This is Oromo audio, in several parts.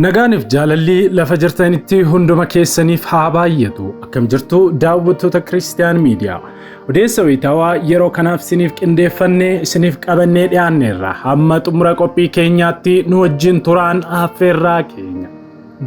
Nagaaniif jaalalli lafa jirtanitti hunduma keessaniif haa baay'atu. Akkam jirtu daawwattoota Kiristiyaan Miidiyaa. Odeessa wayitaawaa yeroo kanaaf isiniif qindeeffannee isiniif qabannee dhiyaanneerra. Hamma xumura qophii keenyaatti nu wajjin turaan affeerraa keenya.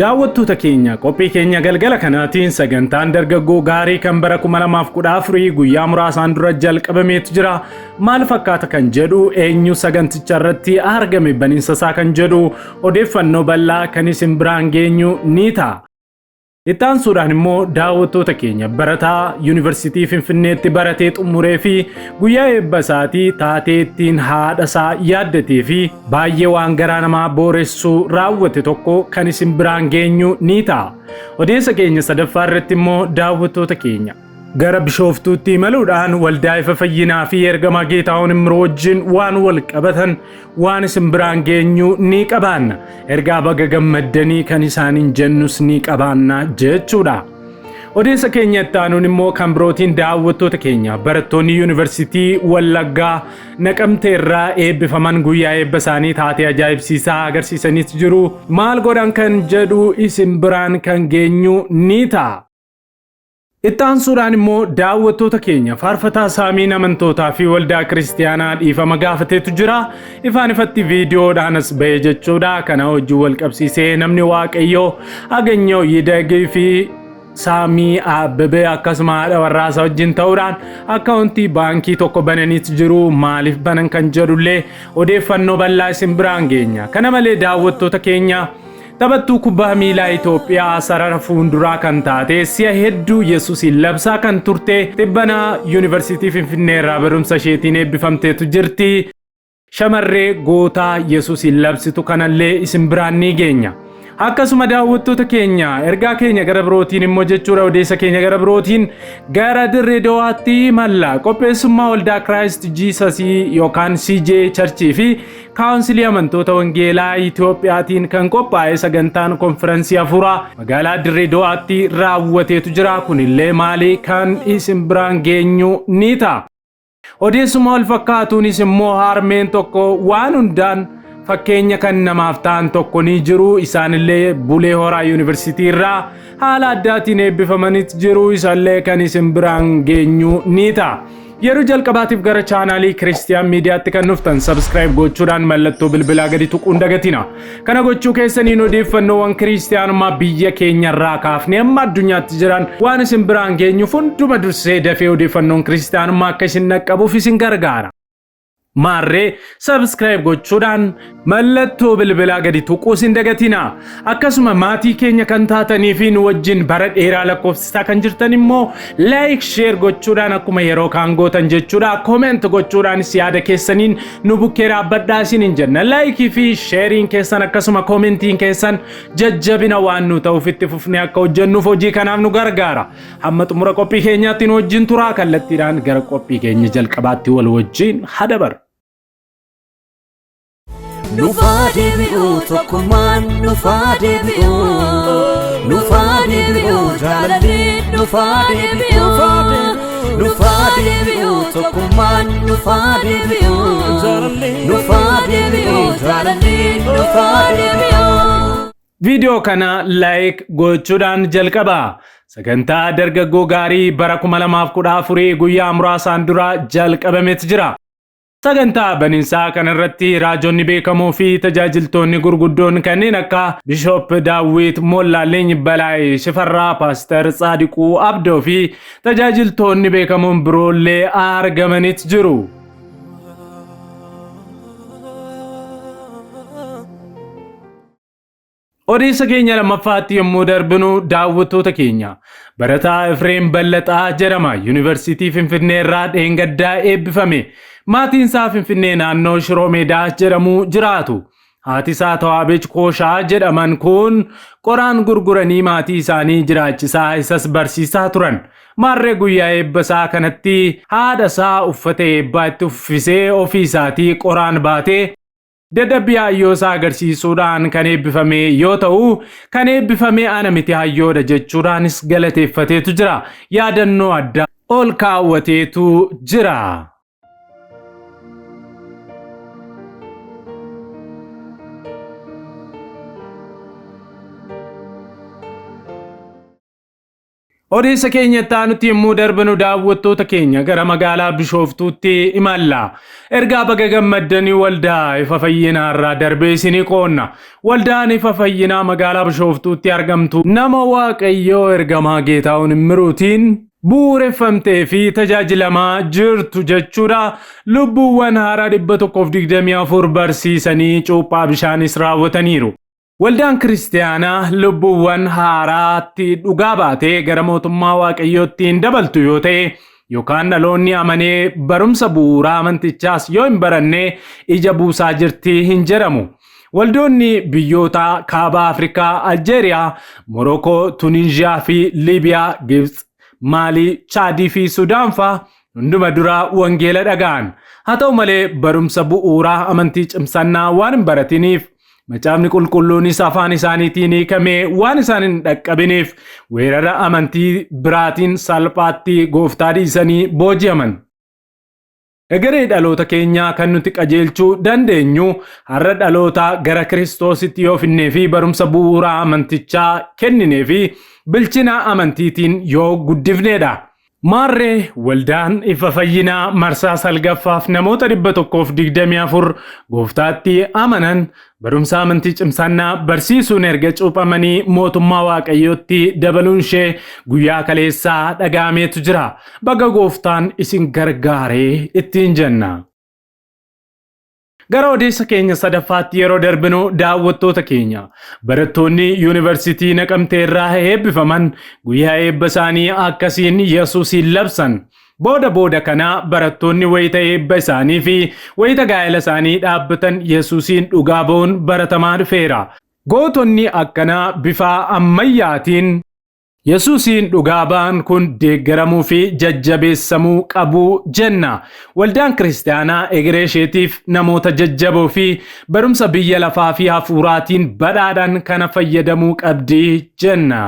Daawwattoota keenya qophii keenya galgala kanaatiin sagantaan dargaggoo gaarii kan bara 2014 guyyaa muraasaan dura jalqabameetu jira. Maal fakkaata kan jedhu eenyu saganticha irratti argame baniinsa isaa kan jedhu odeeffannoo bal'aa kan isin biraan geenyu ni ta'a. Ittaan suudhaan immoo daawwattoota keenya barataa Yuunivarsiitii Finfinneetti baratee xumuree fi guyyaa eebba isaatii taatee ittiin haadha isaa yaaddatee fi baay'ee waan garaa namaa booressu raawwate tokko kan isin biraan geenyu ni ta'a. Odeessa keenya sadaffaa irratti immoo daawwattoota keenya gara Bishooftuutti imaluudhaan waldaa ifa fayyinaa fi ergamaa Geetaahun Imroo wajjin waan wal qabatan waan isin biraan geenyu ni qabaanna. Ergaa baga gammaddanii kan isaaniin jennus ni qabaanna jechuudha. Odeessa keenya itti aanuun immoo kan birootiin daawwattoota keenya barattoonni Yuunivarsiitii Wallaggaa Naqamtee irraa eebbifaman guyyaa eebba isaanii taatee ajaa'ibsiisaa agarsiisaniitu jiru. Maal godhan kan jedhu isin biraan kan geenyu ni ta'a. Ittaan suudhaan immoo daawwattoota keenya faarfataa saamiin amantootaa fi waldaa kiristiyaanaa dhiifama gaafateetu jira. Ifaan ifatti viidiyoodhaanas ba'e jechuudha. Kana wajjin wal qabsiisee namni Waaqayyoo Aganyoo Yidagii fi Saamii Abbabee akkasuma haadha warraasaa wajjin ta'uudhaan akkaawuntii baankii tokko bananiitu jiru. Maaliif banan kan jedhullee odeeffannoo bal'aa isin biraan geenya. Kana malee daawwattoota keenya taphattuu kubbaa miilaa Itoophiyaa sarara fuunduraa kan taate si'a hedduu Yesuusin labsaa kan turte tibbana Yuunivarsiitii Finfinnee irraa barumsa isheetiin eebbifamteetu jirti. Shamarree gootaa Yesuusin labsitu kanallee isin biraan ni geenya. Akkasuma daawwattoota keenya ergaa keenya gara birootiin immoo jechuudha odeessa keenya gara birootiin gara Dirree Dawaatti imalla qopheessummaa waldaa Christ Jesus yookaan CJ Church fi Kaawunsilii amantoota Wangeelaa Itoophiyaatiin kan qophaa'e sagantaan konfiraansii afuuraa magaalaa Dirree Dawaatti raawwateetu jira. Kunillee maali kan isin biraan geenyu ni ta'a. Odeessuma wal fakkaatuunis immoo harmeen tokko waan hundaan fakkeenya kan namaaf ta'an tokko ni jiru. Isaanillee Bulee Horaa Yuunivarsiitii irraa haala addaatiin eebbifamaniitu jiru. Isallee kan isin biraan geenyu ni ta'a. Yeroo jalqabaatiif gara chaanaalii Kiristiyaan Miidiyaatti kan dhuftan subscribe gochuudhaan mallattoo bilbilaa gadi tuquun dagatina. Kana gochuu keessaniin odeeffannoowwan kiristiyaanummaa biyya keenya irraa kaafnee amma addunyaatti jiran waan isin biraan geenyuuf hunduma dursee dafee odeeffannoon kiristiyaanummaa akka isin dhaqqabuuf isin gargaara. Maarree subscribe gochuudhaan mallattoo bilbilaa gadi tuquu isin dagatina. Akkasuma maatii keenya kan taatanii fi nu wajjin bara dheeraa lakkoofsisaa kan jirtan immoo like share gochuudhaan akkuma yeroo kaan gootan jechuudha. Comment gochuudhaanis yaada keessaniin nu bukkee dhaabbadhaa isiniin jenna. Like fi sharing keessan akkasuma commentiin keessan jajjabina waan nu ta'uuf itti fufnee akka hojjennuuf hojii kanaaf nu gargaara. Hamma xumura qophii keenyaatti nu wajjin turaa kallattiidhaan gara qophii keenya jalqabaatti wal wajjin hadabar. Nufade bi'u tokkummaan nufade bi'u jaalalli nufade bi'u tokkummaan nufade bi'u jaalalli nufade bi'u. Video kana like gochuudhaan jalqaba. Sagantaa dargaggoo gaarii bara 2014 guyyaa muraasaan dura jalqabameetu jira. Sagantaa baniinsaa kanarratti raajonni beekamoo fi tajaajiltoonni gurguddoon kanneen akka Bishop Daawit Mollaaleny Balaay Shifarraa, Paaster Tsaadiquu Abdoo fi tajaajiltoonni beekamoon biroollee argamaniitu jiru. Odeessa keenya lammaffaatti yommuu darbinu daawwattoota keenya barataa Efreem Ballaxaa jedhama Yuunivarsiitii Finfinnee irraa dheengaddaa eebbifame. Maatiin isaa Finfinnee naannoo Shiroo Meedaa jedhamu jiraatu. Haati isaa Tawaabech Kooshaa jedhaman kun qoraan gurguranii maatii isaanii jiraachisaa isas barsiisaa turan. Maarree guyyaa eebba isaa kanatti haadha isaa uffata eebbaa itti uffisee ofii isaatii qoraan baatee dadhabbii hayyoo isaa agarsiisuudhaan kan eebbifame yoo ta'u kan eebbifame ana miti hayyoodha jechuudhaanis galateeffateetu jira. Yaadannoo addaa ol kaawwateetu jira. Odeessa keenyatti aanutti yommuu darbinu daawwattoota keenya gara magaalaa Bishooftuutti imalla. Ergaa baga gammaddanii waldaa ifa fayyinaa irraa darbee isinii qoonna. Waldaan ifa fayyinaa magaalaa Bishooftuutti argamtu nama Waaqayyoo ergamaa Geetaawun Immiruutiin bu'uureffamtee fi tajaajilamaa jirtu jechuudha. Lubbuuwwan haaraa 124 barsiisanii cuuphaa bishaanis raawwataniiru. Waldaan kiristaanaa lubbuuwwan haaraatti dhugaa baatee gara mootummaa Waaqayyootti hin dabaltu yoo ta'e yookaan dhaloonni amanee barumsa bu'uuraa amantichaas yoo hin baranne ija buusaa jirti hin jedhamu. Waldoonni biyyoota kaaba Afrikaa, Aljeeriyaa, Morokoo, Tuniziyaa fi Liibiyaa, Gibx, Maalii, Chaadii fi Sudaan fa'a hunduma dura wangeela dhaga'an. Haa ta'u malee barumsa bu'uuraa amantii cimsannaa waan hin baratiniif Macaafni qulqulluunis afaan isaaniitiin hiikamee waan isaan hin dhaqqabiniif weerara amantii biraatiin salphaatti gooftaa dhiisanii booji'aman. Egeree dhaloota keenyaa kan nuti qajeelchuu dandeenyu har'a dhaloota gara Kiristoositti yoo finnee fi barumsa bu'uuraa amantichaa kenninee fi bilchina amantiitiin yoo guddifneedha. Maarree waldaan ifa fayyinaa marsaa salgaffaaf namoota 124 gooftaatti amanan barumsa amantii cimsannaa barsiisuun erga cuuphamanii mootummaa Waaqayyootti dabaluun ishee guyyaa kaleessaa dhaga'ameetu jira. Baga gooftaan isin gargaaree ittiin jenna. Gara odeessa keenya sadaffaatti yeroo darbinu daawwattoota keenya barattoonni yuunivarsiitii Naqamtee irraa eebbifaman guyyaa eebba isaanii akkasiin Yesuusin labsan. Booda kana barattoonni wayita eebba isaanii fi wayita gaa'ela isaanii dhaabbatan Yesuusin dhugaa ba'uun baratamaa dhufeera. Gootonni akkanaa bifa ammayyaatiin Yesuusin dhugaa ba'an kun deeggaramuu fi jajjabeessamuu qabu jenna. Waldaan kiristaanaa egeree isheetiif namoota jajjaboo fi barumsa biyya lafaa fi hafuuraatiin badhaadhaan kana fayyadamuu qabdi jenna.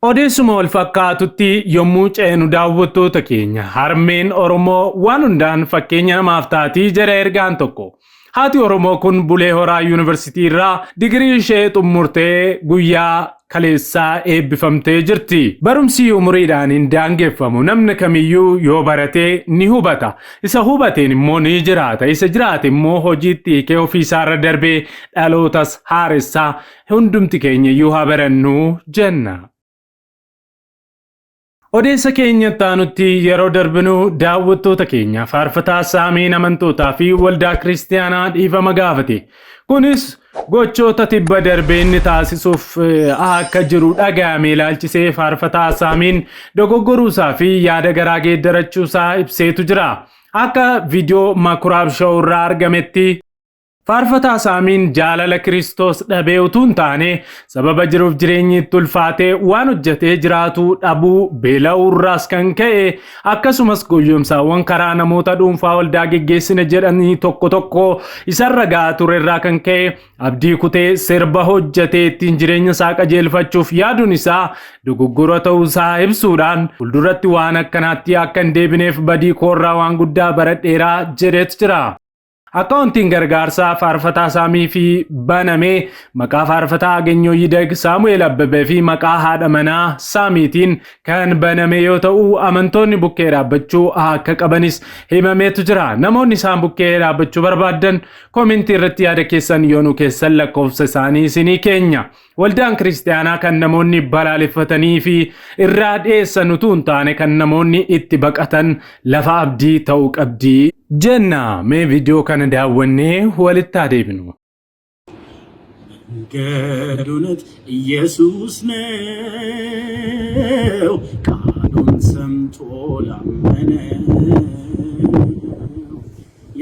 Odeessuma wal fakkaatutti yommuu ceenu daawwattoota keenya harmeen Oromoo waan hundaan fakkeenya namaaf taatii jedha ergaan tokko. Haati Oromoo kun Bulee Horaa Yuunivarsiitii irraa digirii ishee xumurtee guyyaa kaleessaa eebbifamtee jirti. Barumsi umuriidhaan hin daangeffamu. Namni kamiyyuu yoo barate ni hubata. Isa hubateen immoo ni jiraata. Isa jiraate immoo hojiitti hiikee ofiisaarra darbee dhalootas haaressaa hundumti keenya iyyuu haa barannu jenna. Odeessa keenyatti aanutti yeroo darbinu daawwattoota keenya faarfataa saamiin amantootaa fi waldaa kiristaanaa dhiifama gaafate. Kunis gochoota tibba darbee inni taasisuuf akka jiru dhaga'ame ilaalchisee faarfataa saamiin dogoggoruusaa fi yaada garaa geeddarachuusaa ibseetu jira. Akka viidiyoo Makuraab Shoo irraa argametti faarfataa saamiin jaalala Kiristoos dhabee utuu hin taane sababa jiruuf jireenyi itti ulfaatee waan hojjetee jiraatu dhabuu beela'uurraas kan ka'e akkasumas goyyomsaawwan karaa namoota dhuunfaa waldaa geggeessina jedhanii tokko isarra ga'aa turerraa kan ka'e abdii kutee sirba hojjetee ittiin jireenya isaa qajeelfachuuf yaaduun isaa dogoggora ta'uusaa ibsuudhaan fuulduratti waan akkanaatti akka hin deebineef badii koorraa waan guddaa baradheeraa jedhetu jira. Akkaawuntiin gargaarsaa faarfataa saamii fi banamee maqaa faarfataa Aganyoo Yideg Saamu'eel Abbabee fi maqaa haadha manaa Saamiitiin kan baname yoo ta'u amantoonni bukkee dhaabbachuu akka qabanis himameetu jira. Namoonni isaan bukkee dhaabbachuu barbaadan koomentii irratti yaada keessan yoo nu keessan lakkoofsa isaanii isinii keenya. Waldaan kiristaanaa kan namoonni balaaleffatanii fi irraa dhiyeessan utuu hin taane kan namoonni itti baqatan lafa abdii ta'uu qabdi jenna. Mee viidiyoo kana daawwannee walitti adeemnu. ገዱነት ኢየሱስ ነው ቃሉን ሰምቶ ላመነ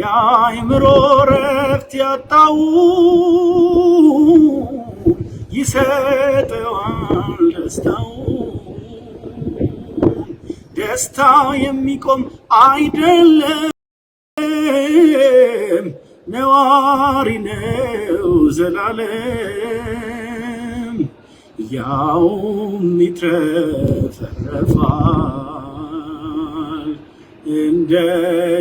የአእምሮ ረፍት ያጣው ይሰጠዋል ደስታ የሚቆም አይደለም ነዋሪ ነው ዘላለም ያውም ይትረፈረፋል እንደ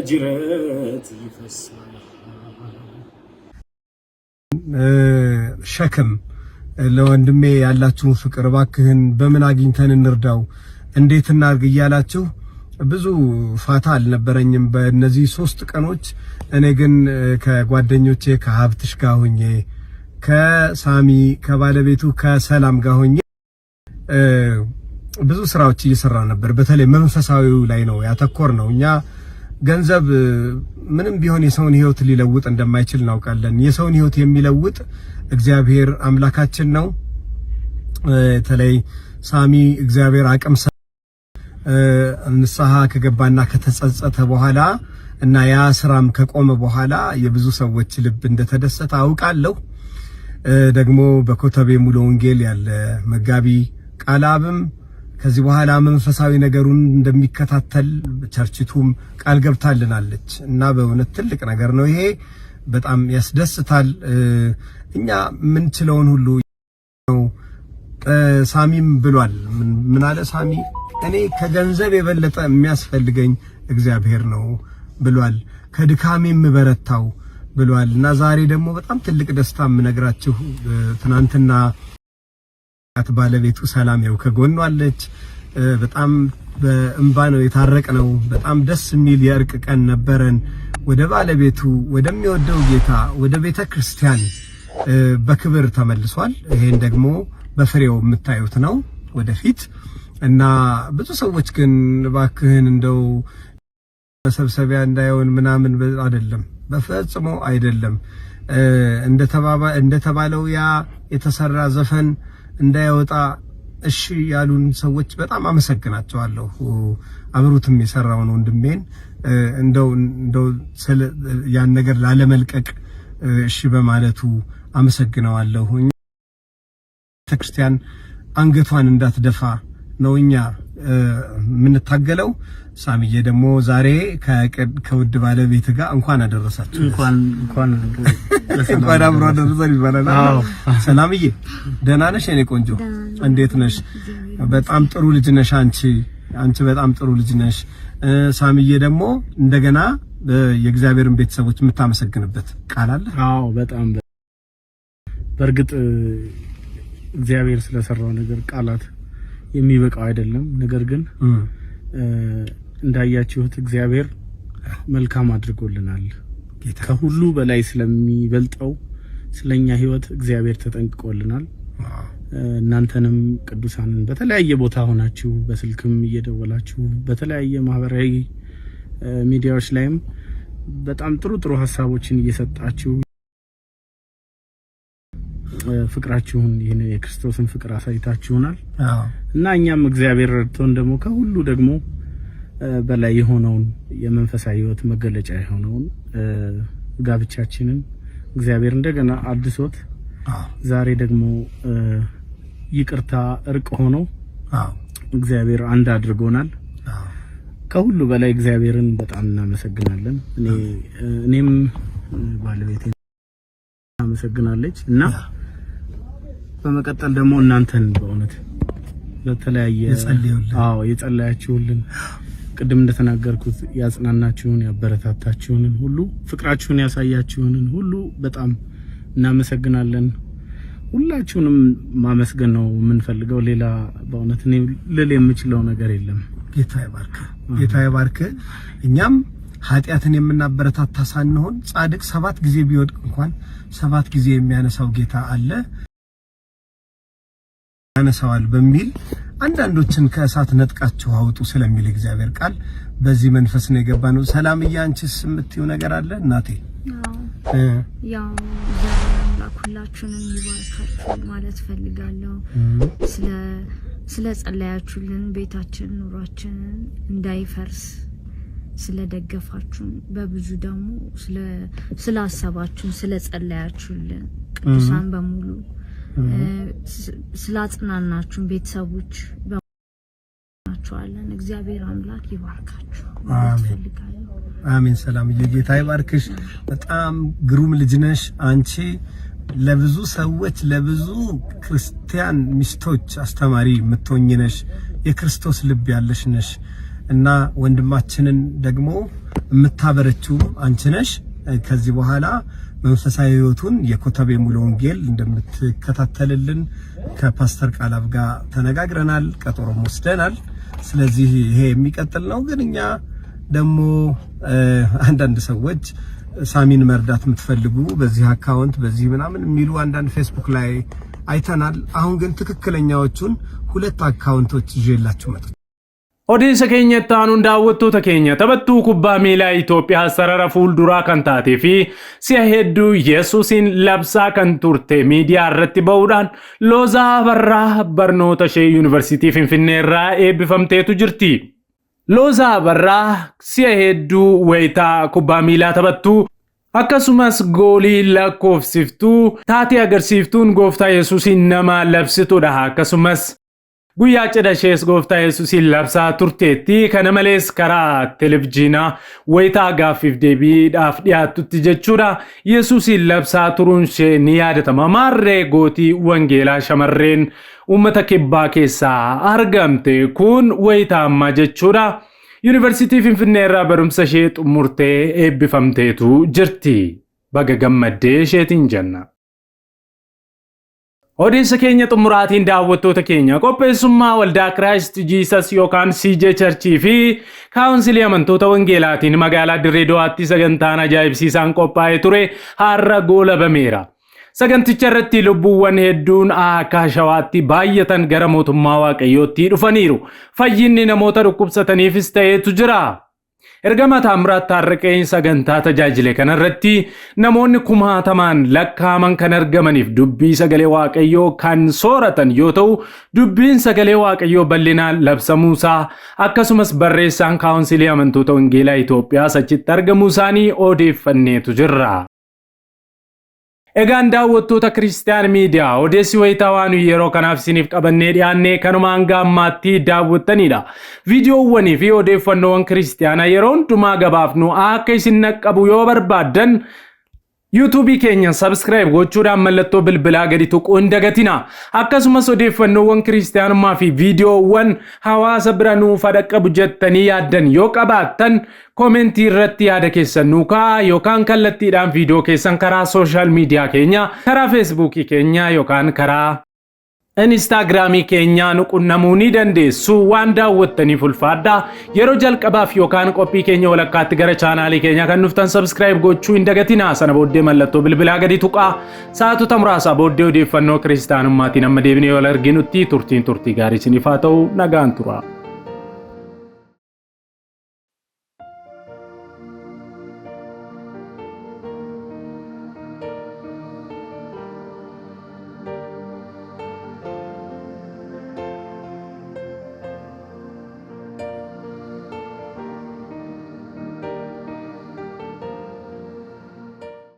ጅረት ይፈሳል። ሸክም ለወንድሜ ያላችሁ ፍቅር ባክህን በምን አግኝተን እንርዳው እንዴት እናርግ እያላችሁ ብዙ ፋታ አልነበረኝም በእነዚህ 3 ቀኖች። እኔ ግን ከጓደኞቼ ከሀብትሽ ጋር ሆኜ ከሳሚ ከባለቤቱ ከሰላም ጋር ሆኜ ብዙ ስራዎች እየሰራ ነበር። በተለይ መንፈሳዊው ላይ ነው ያተኮር ነው። እኛ ገንዘብ ምንም ቢሆን የሰውን ህይወት ሊለውጥ እንደማይችል እናውቃለን። የሰውን ህይወት የሚለውጥ እግዚአብሔር አምላካችን ነው። በተለይ ሳሚ እግዚአብሔር አቅም ንስሐ ከገባና ከተጸጸተ በኋላ እና ያ ስራም ከቆመ በኋላ የብዙ ሰዎች ልብ እንደተደሰተ አውቃለሁ። ደግሞ በኮተቤ ሙሉ ወንጌል ያለ መጋቢ ቃላብም ከዚህ በኋላ መንፈሳዊ ነገሩን እንደሚከታተል ቸርችቱም ቃል ገብታልናለች እና በእውነት ትልቅ ነገር ነው ይሄ። በጣም ያስደስታል። እኛ ምን ችለውን ሁሉ ነው። ሳሚም ብሏል። ምን አለ ሳሚ? እኔ ከገንዘብ የበለጠ የሚያስፈልገኝ እግዚአብሔር ነው ብሏል። ከድካሜም በረታው ብሏል እና ዛሬ ደግሞ በጣም ትልቅ ደስታ የምነግራችሁ ትናንትና ባለቤቱ ሰላሜው ከጎኑ አለች። በጣም በእንባ ነው የታረቅነው። በጣም ደስ የሚል የእርቅ ቀን ነበረን። ወደ ባለቤቱ ወደሚወደው ጌታ ወደ ቤተ ክርስቲያን በክብር ተመልሷል። ይሄን ደግሞ በፍሬው የምታዩት ነው ወደፊት እና ብዙ ሰዎች ግን ባክህን እንደው መሰብሰቢያ እንዳይሆን ምናምን አይደለም፣ በፈጽሞ አይደለም። እንደተባለው ያ የተሰራ ዘፈን እንዳይወጣ እሺ ያሉን ሰዎች በጣም አመሰግናቸዋለሁ። አብሩትም የሰራውን ወንድሜን እንደው ያን ነገር ላለመልቀቅ እሺ በማለቱ አመሰግነዋለሁ። ቤተክርስቲያን አንገቷን እንዳትደፋ ነው እኛ የምንታገለው። ሳሚዬ ደግሞ ዛሬ ከውድ ባለቤት ጋር እንኳን አደረሳችሁ። እንኳን አብሮ አደረሰን ይባላል። ሰላምዬ ደህና ነሽ? የኔ ቆንጆ እንዴት ነሽ? በጣም ጥሩ ልጅ ነሽ አንቺ በጣም ጥሩ ልጅ ነሽ። ሳሚዬ ደግሞ እንደገና የእግዚአብሔርን ቤተሰቦች የምታመሰግንበት ቃል አለ? አዎ በጣም በእርግጥ እግዚአብሔር ስለሰራው ነገር ቃላት የሚበቃው አይደለም። ነገር ግን እንዳያችሁት እግዚአብሔር መልካም አድርጎልናል። ከሁሉ በላይ ስለሚበልጠው ስለኛ ህይወት እግዚአብሔር ተጠንቅቆልናል። እናንተንም ቅዱሳንን በተለያየ ቦታ ሆናችሁ በስልክም እየደወላችሁ በተለያየ ማህበራዊ ሚዲያዎች ላይም በጣም ጥሩ ሐሳቦችን እየሰጣችሁ ፍቅራችሁን ይሄን የክርስቶስን ፍቅር አሳይታችሁናል እና እኛም እግዚአብሔር ረድቶን ደግሞ ከሁሉ ደግሞ በላይ የሆነውን የመንፈሳዊ ህይወት መገለጫ የሆነውን ጋብቻችንን እግዚአብሔር እንደገና አድሶት ዛሬ ደግሞ ይቅርታ እርቅ ሆኖ እግዚአብሔር አንድ አድርጎናል። ከሁሉ በላይ እግዚአብሔርን በጣም እናመሰግናለን። እኔም ባለቤቴ እናመሰግናለች እና በመቀጠል ደግሞ እናንተን በእውነት በተለያየ የጸለያችሁልን ቅድም እንደተናገርኩት ያጽናናችሁን ያበረታታችሁንን ሁሉ ፍቅራችሁን ያሳያችሁንን ሁሉ በጣም እናመሰግናለን። ሁላችሁንም ማመስገን ነው የምንፈልገው። ሌላ በእውነት እኔ ልል የምችለው ነገር የለም። ጌታ ይባርክ። እኛም ኃጢአትን የምናበረታታ ሳንሆን ጻድቅ 7 ጊዜ ቢወድቅ እንኳን 7 ጊዜ የሚያነሳው ጌታ አለ ያነሳዋል በሚል አንዳንዶችን ከእሳት ነጥቃችሁ አውጡ ስለሚል እግዚአብሔር ቃል በዚህ መንፈስ ነው የገባነው። ሰላምዬ አንቺስ የምትይው ነገር አለ እናቴ? ያው ሁላችሁንም ይባርካችሁ ማለት ፈልጋለሁ። ስለ ጸለያችሁልን ቤታችን ኑሯችንን እንዳይፈርስ ስለደገፋችሁን በብዙ ደግሞ ስላሰባችሁን ስለጸለያችሁልን ቅዱሳን በሙሉ ስላጽናናችሁን ቤተሰቦች በማቻለን እግዚአብሔር አምላክ ይባርካችሁ ማለት ፈልጋለሁ። አሜን። ሰላምዬ ጌታ ይባርክሽ። በጣም ግሩም ልጅ ነሽ አንቺ። ለብዙ ሰዎች ለብዙ ክርስቲያን ሚስቶች አስተማሪ የምትሆኚ ነሽ። የክርስቶስ ልብ ያለሽ ነሽ እና ወንድማችንን ደግሞ የምታበረችው አንቺ ነሽ። ከዚህ በኋላ መንፈሳዊ ህይወቱን የኮተቤ ሙሉ ወንጌል እንደምትከታተልልን ከፓስተር ቃላብ ጋር ተነጋግረናል፣ ቀጠሮም ወስደናል። ስለዚህ ይሄ የሚቀጥል ነው። ግን እኛ ደግሞ አንዳንድ ሰዎች ሳሚን መርዳት የምትፈልጉ በዚህ አካውንት በዚህ ምናምን የሚሉ አንዳንድ ፌስቡክ ላይ አይተናል። አሁን ግን ትክክለኛዎቹን ሁለት አካውንቶች ይዤላችሁ መጥቻለሁ። Odeessa keenyatti aanuun daawwattoota keenya taphattuu kubbaa miilaa Itoophiyaa sarara fuulduraa kan taatee fi si'a hedduu Yesuusin labsaa kan turte miidiyaa irratti ba'uudhaan Loozaa Abarraa barnoota ishee Yuunivarsiitii Finfinnee irraa eebbifamteetu jirti. Loozaa Abarraa si'a hedduu wayitaa kubbaa miilaa taphattuu akkasumas goolii lakkoofsiftuu taatee agarsiiftuun gooftaa Yesuusin nama labsitudha. Akkasumas guyyaa cidha ishees gooftaa Yesuusin labsaa turteetti. Kana malees karaa televiziyoonaa wayitaa gaaffiif deebiidhaaf dhiyaatutti jechuudha Yesuusin labsaa turuun ishee ni yaadatama. Maarree gootii wangeelaa shamarreen uummata kibbaa keessaa argamte kun wayitaa ammaa jechuudha Yuunivarsiitii Finfinnee irraa barumsa ishee xumurtee eebbifamteetu jirti. Baga gammaddee isheetiin jenna. Odeessa keenya xumuraatiin daawwattoota keenya qopheessummaa waldaa Christ Jesus yookaan CJ Church fi kaawunsilii amantoota wangeelaatiin magaalaa Dirree Dawaatti sagantaan ajaa'ibsiisaan qophaa'ee ture har'a goolabameera. Saganticha irratti lubbuuwwan hedduun akka shawaatti baay'atan gara mootummaa Waaqayyootti dhufaniiru. Fayyinni namoota dhukkubsataniifis ta'eetu jira. Ergama Taamiraat Taarraqeen sagantaa tajaajile kanarratti namoonni kumaatamaan lakkaaman kan argamaniif dubbii sagalee Waaqayyoo kan sooratan yoo ta'u, dubbiin sagalee Waaqayyoo bal'inaan labsamuusaa akkasumas barreessaan kaawunsilii amantoota wangeelaa Itoophiyaa achitti argamuu isaanii odeeffanneetu jirra. Egaan daawwattoota Kiristiyaan Miidiyaa odeessi wayitaa waan yeroo kanaaf isiniif qabannee dhiyaannee kanuma hanga ammaatti daawwattanidha. Viidiyoowwanii fi odeeffannoowwan Kiristiyaanaa yeroo hundumaa gabaafnu akka isin naqqabu yoo barbaaddan YouTube keenya subscribe gochuudhaan mallattoo bilbilaa gadi tuquu hin dagatina. Akkasumas odeeffannoowwan Kiristiyaanummaa fi viidiyoowwan hawaasa bira nuuf dhaqqabu jettanii yaaddan yoo qabaattan komentii irratti yaada keessan nuu kaa'aa yookaan kallattiidhaan viidiyoo keessan karaa sooshaal miidiyaa keenya karaa feesbuukii keenya yookaan karaa Instagramii keenya nu qunnamuu ni dandeessu. Waan daawwattaniif ulfaadhaa. Yeroo jalqabaaf yookaan qophii keenya walakkaatti gara chaanaalii keenya kan dhuftan subscribe gochuu hin dagatinaa. Sana booddee mallattoo bilbilaa gadi tuqaa. Sa'aatota muraasa booddee odeeffannoo Kiristiyaanummaatiin amma deebinee wal arginutti turtii gaarii isiniif haa ta'u. Nagaan tura.